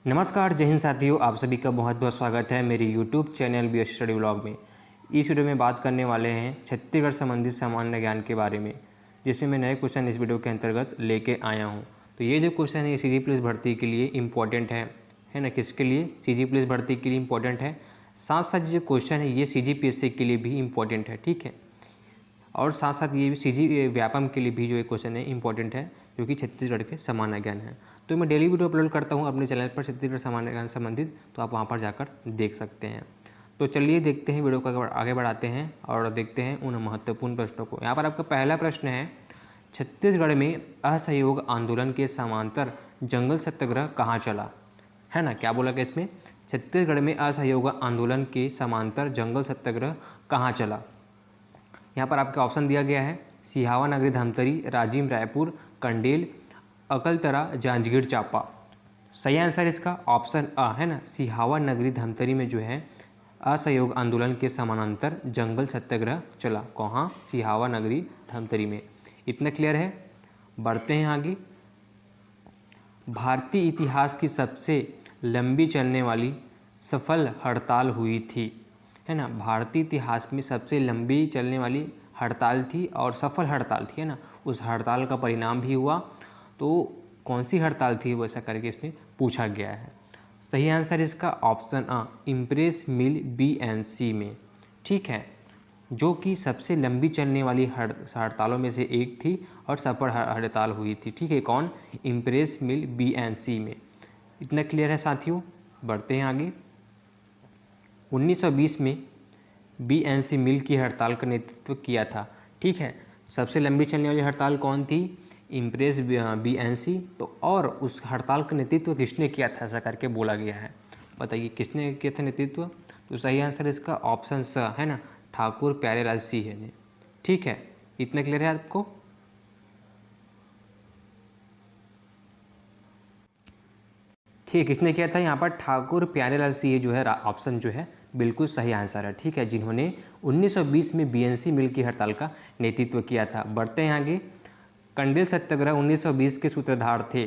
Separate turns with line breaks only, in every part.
नमस्कार, जय हिंद साथियों। आप सभी का बहुत बहुत स्वागत है मेरी YouTube channel B study vlog में। इस वीडियो में बात करने वाले हैं छत्तीसगढ़ संबंधित सामान्य ज्ञान के बारे में, जिसमें मैं नए क्वेश्चन इस वीडियो के अंतर्गत लेके आया हूं। तो ये जो क्वेश्चन है ये सीजी पुलिस भर्ती के लिए इम्पोर्टेंट है ना। किसके लिए? सीजी पुलिस भर्ती के लिए इम्पोर्टेंट है। साथ साथ जो क्वेश्चन है ये CGPSC के लिए भी इम्पोर्टेंट है, ठीक है। और साथ साथ ये सीजी व्यापम के लिए भी जो एक क्वेश्चन है इंपॉर्टेंट है, जो कि छत्तीसगढ़ के सामान्य ज्ञान है। तो मैं डेली वीडियो अपलोड करता हूँ अपने चैनल पर छत्तीसगढ़ सामान्य ज्ञान संबंधित, तो आप वहाँ पर जाकर देख सकते हैं। तो चलिए देखते हैं, वीडियो को आगे बढ़ाते हैं और देखते हैं उन महत्वपूर्ण प्रश्नों को। यहाँ पर आपका पहला प्रश्न है, छत्तीसगढ़ में असहयोग आंदोलन के समांतर जंगल सत्याग्रह कहाँ चला? है ना, क्या बोला गया इसमें? छत्तीसगढ़ में असहयोग आंदोलन के समांतर जंगल सत्याग्रह कहाँ चला? यहाँ पर आपका ऑप्शन दिया गया है सिहावा नगरी धमतरी, राजिम रायपुर, कंडेल, अकलतरा, जांजगीर चांपा। सही आंसर इसका ऑप्शन अ है ना, सिहावा नगरी धमतरी में जो है असहयोग आंदोलन के समानांतर जंगल सत्याग्रह चला। कहाँ? सिहावा नगरी धमतरी में। इतना क्लियर है? बढ़ते हैं आगे। भारतीय इतिहास की सबसे लंबी चलने वाली सफल हड़ताल हुई थी, है ना। भारतीय इतिहास में सबसे लंबी चलने वाली हड़ताल थी और सफल हड़ताल थी, है ना। उस हड़ताल का परिणाम भी हुआ। तो कौन सी हड़ताल थी वैसा करके इसमें पूछा गया है। सही आंसर इसका ऑप्शन अ, इम्प्रेस मिल BNC में, ठीक है, जो कि सबसे लंबी चलने वाली हड़तालों में से एक थी और सफल हड़ताल हुई थी, ठीक है। कौन? इम्प्रेस मिल BNC में। इतना क्लियर है साथियों? बढ़ते हैं आगे। 1920 में BNC मिल की हड़ताल का नेतृत्व किया था, ठीक है। सबसे लंबी चलने वाली हड़ताल कौन थी? Impress BNC। तो और उस हड़ताल का नेतृत्व किसने किया था ऐसा करके बोला गया है, बताइए किसने किया था नेतृत्व? तो सही आंसर इसका ऑप्शन स है ना, ठाकुर प्यारेलाल सिंह ने, ठीक है। इतना क्लियर है आपको? ठीक है, किसने किया था? यहाँ पर ठाकुर प्यारेलाल सिंह जो है ऑप्शन जो है बिल्कुल सही आंसर है, ठीक है, जिन्होंने 1920 में BNC मिल की हड़ताल का नेतृत्व किया था। बढ़ते हैं आगे। कंडेल सत्याग्रह 1920 के सूत्रधार थे।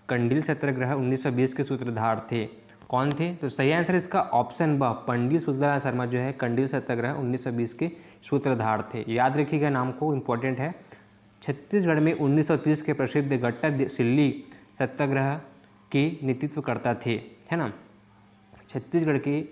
कंडेल सत्याग्रह 1920 के सूत्रधार थे, कौन थे? तो सही आंसर इसका ऑप्शन ब, पंडित सुंदरलाल शर्मा जो है कंडेल सत्याग्रह 1920 के सूत्रधार थे। याद रखिएगा नाम को, इम्पोर्टेंट है। छत्तीसगढ़ में 1930 के प्रसिद्ध गट्टा सिल्ली सत्याग्रह के नेतृत्वकर्ता थे, है ना। छत्तीसगढ़ के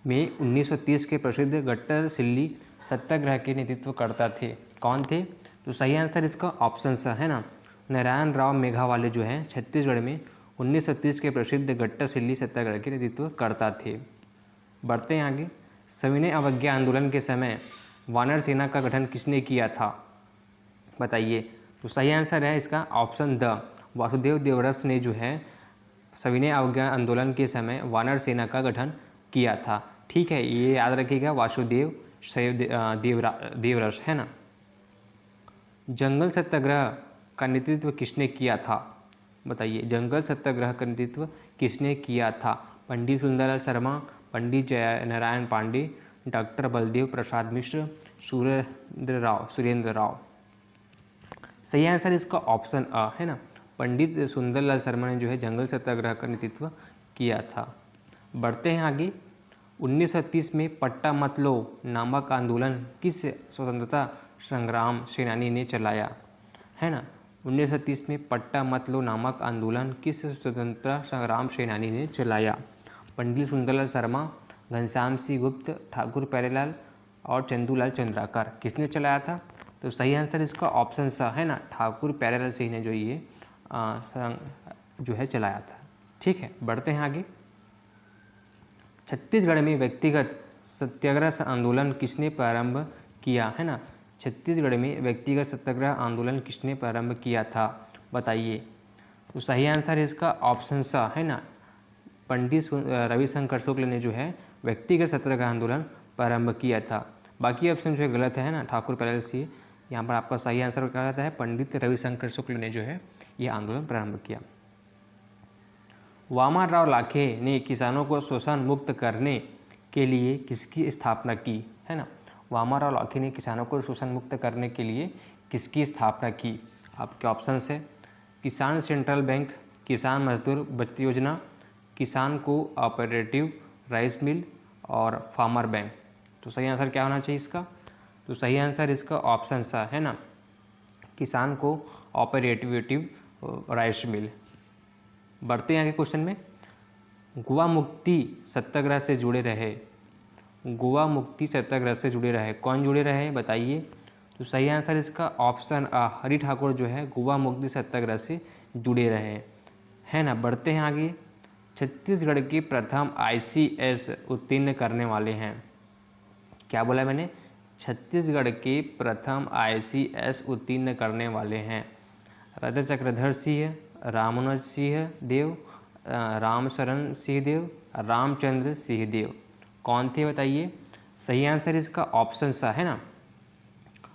में 1930 के प्रसिद्ध गट्टा सिल्ली सत्याग्रह के नेतृत्वकर्ता थे, कौन थे? तो सही आंसर इसका ऑप्शन स है ना, नारायण राव मेघावाले जो हैं छत्तीसगढ़ में 1930 के प्रसिद्ध गट्टा सिल्ली सत्याग्रह के नेतृत्वकर्ता थे। बढ़ते हैं आगे। सविनय अवज्ञा आंदोलन के समय वानर सेना का गठन किसने किया था, बताइए? तो सही आंसर है इसका ऑप्शन द, वासुदेव देवरस ने जो है सविनय अवज्ञा आंदोलन के समय वानर सेना का गठन किया था, ठीक है। ये याद रखिएगा, वासुदेव देवरस, है ना। जंगल सत्याग्रह का नेतृत्व किसने किया था, बताइए? जंगल सत्याग्रह का नेतृत्व किसने किया था? पंडित सुंदरलाल शर्मा, पंडित जय नारायण पांडे, डॉक्टर बलदेव प्रसाद मिश्र, सुरेंद्र राव। सही आंसर इसका ऑप्शन अ है ना, पंडित सुंदरलाल शर्मा ने जो है जंगल सत्याग्रह का नेतृत्व किया था। बढ़ते हैं आगे। 1930 में पट्टा मत लो नामक आंदोलन किस स्वतंत्रता संग्राम सेनानी ने चलाया, है ना। 1930 में पट्टा मत लो नामक आंदोलन किस स्वतंत्रता संग्राम सेनानी ने चलाया? पंडित सुंदरलाल शर्मा, घनश्याम सिंह गुप्त, ठाकुर प्यारेलाल और चंदूलाल चंद्राकर। किसने चलाया था? तो सही आंसर इसका ऑप्शन स है ना, ठाकुर प्यारेलाल सिंह ने जो ये जो है चलाया था, ठीक है। बढ़ते हैं आगे। छत्तीसगढ़ में व्यक्तिगत सत्याग्रह आंदोलन किसने प्रारंभ किया, है ना। छत्तीसगढ़ में व्यक्तिगत सत्याग्रह आंदोलन किसने प्रारंभ किया था, बताइए? तो सही आंसर इसका ऑप्शन स है ना, पंडित रविशंकर शुक्ल ने जो है व्यक्तिगत सत्याग्रह आंदोलन प्रारंभ किया था। बाकी ऑप्शन जो है गलत है ना, ठाकुर प्यारेलाल सिंह। यहाँ पर आपका सही आंसर क्या जाता है? पंडित रविशंकर शुक्ल ने जो है ये आंदोलन प्रारंभ किया। वामनराव लाखे ने किसानों को शोषण मुक्त करने के लिए किसकी स्थापना की, है ना। वामनराव लाखे ने किसानों को शोषण मुक्त करने के लिए किसकी स्थापना की? आपके ऑप्शन है किसान सेंट्रल बैंक, किसान मजदूर बचत योजना, किसान कोऑपरेटिव राइस मिल और फार्मर बैंक। तो सही आंसर क्या होना चाहिए इसका? तो सही आंसर इसका ऑप्शन सा है ना, किसान कोऑपरेटिव राइस मिल। बढ़ते हैं आगे क्वेश्चन में। गोवा मुक्ति सत्याग्रह से जुड़े रहे, गोवा मुक्ति सत्याग्रह से जुड़े रहे, कौन जुड़े रहे बताइए? तो सही आंसर इसका ऑप्शन आ, हरि ठाकुर जो है गोवा मुक्ति सत्याग्रह से जुड़े रहे, है ना। बढ़ते हैं आगे। छत्तीसगढ़ के प्रथम ICS उत्तीर्ण करने वाले हैं, क्या बोला मैंने? छत्तीसगढ़ के प्रथम ICS उत्तीर्ण करने वाले हैं राजा चक्रधर सिंह, रामानुज सिंह देव, रामशरण सिंह देव, रामचंद्र सिंह देव, कौन थे बताइए? सही आंसर इसका ऑप्शन सा है ना,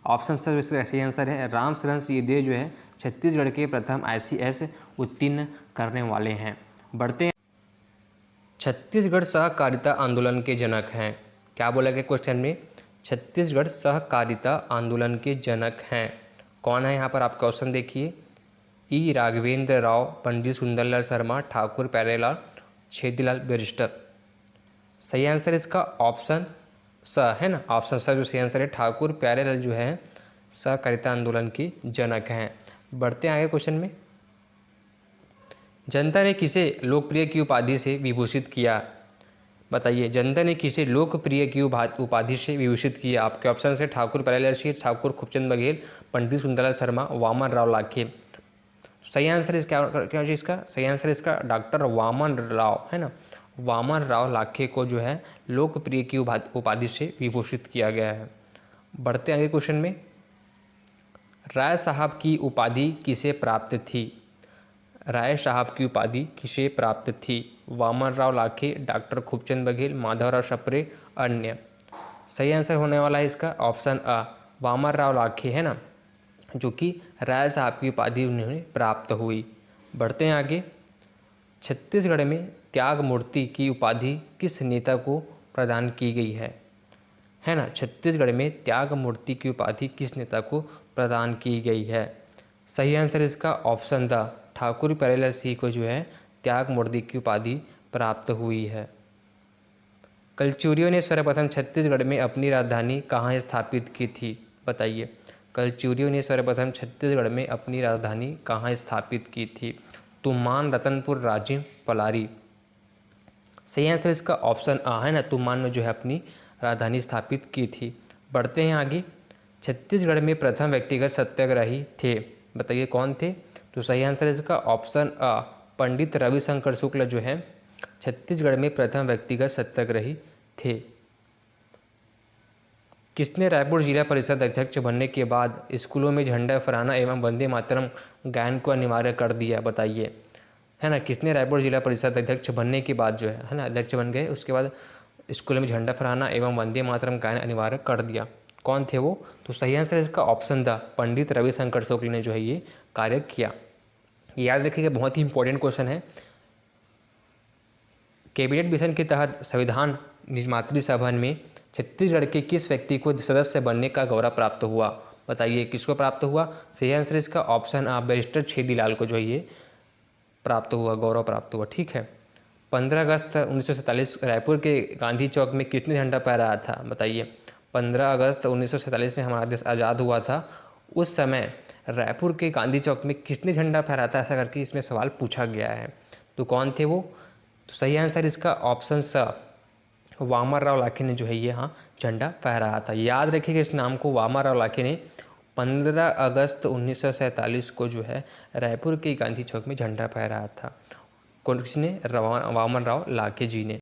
ऑप्शन सा इसका सही आंसर है। रामशरण सिंह देव जो है छत्तीसगढ़ के प्रथम ICS उत्तीर्ण करने वाले हैं। बढ़ते हैं। छत्तीसगढ़ सहकारिता आंदोलन के जनक हैं, क्या बोला गया क्वेश्चन में? छत्तीसगढ़ सहकारिता आंदोलन के जनक हैं, कौन है यहाँ पर? आप क्वेश्चन देखिए। ई राघवेंद्र राव, पंडित सुंदरलाल शर्मा, ठाकुर प्यारेलाल, छेदीलाल बैरिस्टर। सही आंसर इसका ऑप्शन स है ना, ऑप्शन स जो सही आंसर है। ठाकुर प्यारेलाल जो है सहकारिता आंदोलन के जनक हैं। बढ़ते हैं आगे क्वेश्चन में। जनता ने किसे लोकप्रिय की उपाधि से विभूषित किया बताइए? जनता ने किसे लोकप्रिय की उपाधि से विभूषित किया? आपके ऑप्शन है ठाकुर प्यारेलाल सिंह, ठाकुर खूबचंद बघेल, पंडित सुंदरलाल शर्मा, वामन राव लाखे। सही आंसर क्या है इसका? सही आंसर इसका डॉक्टर वामन राव है ना, वामन राव लाखे को जो है लोकप्रिय की उपाधि से विभूषित किया गया है। बढ़ते आगे क्वेश्चन में। राय साहब की उपाधि किसे प्राप्त थी? राय साहब की उपाधि किसे प्राप्त थी? वामन राव लाखे, डॉक्टर खूबचंद बघेल, माधवराव सप्रे, अन्य। सही आंसर होने वाला है इसका ऑप्शन अ, वामन राव लाखे है ना, जो कि राय साहब की उपाधि उन्हें प्राप्त हुई। बढ़ते हैं आगे। छत्तीसगढ़ में त्याग मूर्ति की उपाधि किस नेता को प्रदान की गई है ना? छत्तीसगढ़ में त्याग मूर्ति की उपाधि किस नेता को प्रदान की गई है? सही आंसर इसका ऑप्शन द, ठाकुर प्यारेलाल सिंह को जो है त्याग मूर्ति की उपाधि प्राप्त हुई है। कलचुरियों ने सर्वप्रथम छत्तीसगढ़ में अपनी राजधानी कहाँ स्थापित की थी बताइए? कलचुरियों ने सर्वप्रथम छत्तीसगढ़ में अपनी राजधानी कहाँ स्थापित की थी? तुमान, रतनपुर, राजिम, पलारी। सही आंसर इसका ऑप्शन आ है ना, तुमान में जो है अपनी राजधानी स्थापित की थी। बढ़ते हैं आगे। छत्तीसगढ़ में प्रथम व्यक्तिगत सत्याग्रही थे बताइए कौन थे? तो सही आंसर इसका ऑप्शन आ, पंडित रविशंकर शुक्ल जो है छत्तीसगढ़ में प्रथम व्यक्तिगत सत्याग्रही थे। किसने रायपुर जिला परिषद अध्यक्ष बनने के बाद स्कूलों में झंडा फहराना एवं वंदे मातरम गायन को अनिवार्य कर दिया बताइए? है ना, किसने रायपुर जिला परिषद अध्यक्ष बनने के बाद जो है ना अध्यक्ष बन गए, उसके बाद स्कूलों में झंडा फहराना एवं वंदे मातरम गायन अनिवार्य कर दिया, कौन थे वो? तो सही आंसर इसका ऑप्शन द, पंडित रविशंकर शुक्ल ने जो है ये कार्य किया। याद रखिएगा, बहुत ही इंपॉर्टेंट क्वेश्चन है। कैबिनेट मिशन के तहत संविधान निर्मात्री सभा में छत्तीसगढ़ के किस व्यक्ति को सदस्य बनने का गौरव प्राप्त हुआ बताइए? किसको प्राप्त हुआ? सही आंसर इसका ऑप्शन आ, बैरिस्टर छेदीलाल को जो है ये प्राप्त हुआ, गौरव प्राप्त हुआ। ठीक है। 15 अगस्त 1947 रायपुर के गांधी चौक में किसने झंडा फहराया था बताइए? 15 अगस्त 1947 में हमारा देश आज़ाद हुआ था, उस समय रायपुर के गांधी चौक में किसने झंडा फहराया था, ऐसा करके इसमें सवाल पूछा गया है। तो कौन थे वो? तो सही आंसर इसका ऑप्शन स, वामन राव लाखे ने जो है ये यहाँ झंडा फहराया था। याद रखिएगा इस नाम को, वामन राव लाखे ने 15 अगस्त 1947 को जो है रायपुर के गांधी चौक में झंडा फहराया था। किसने? वामन राव लाखे जी ने।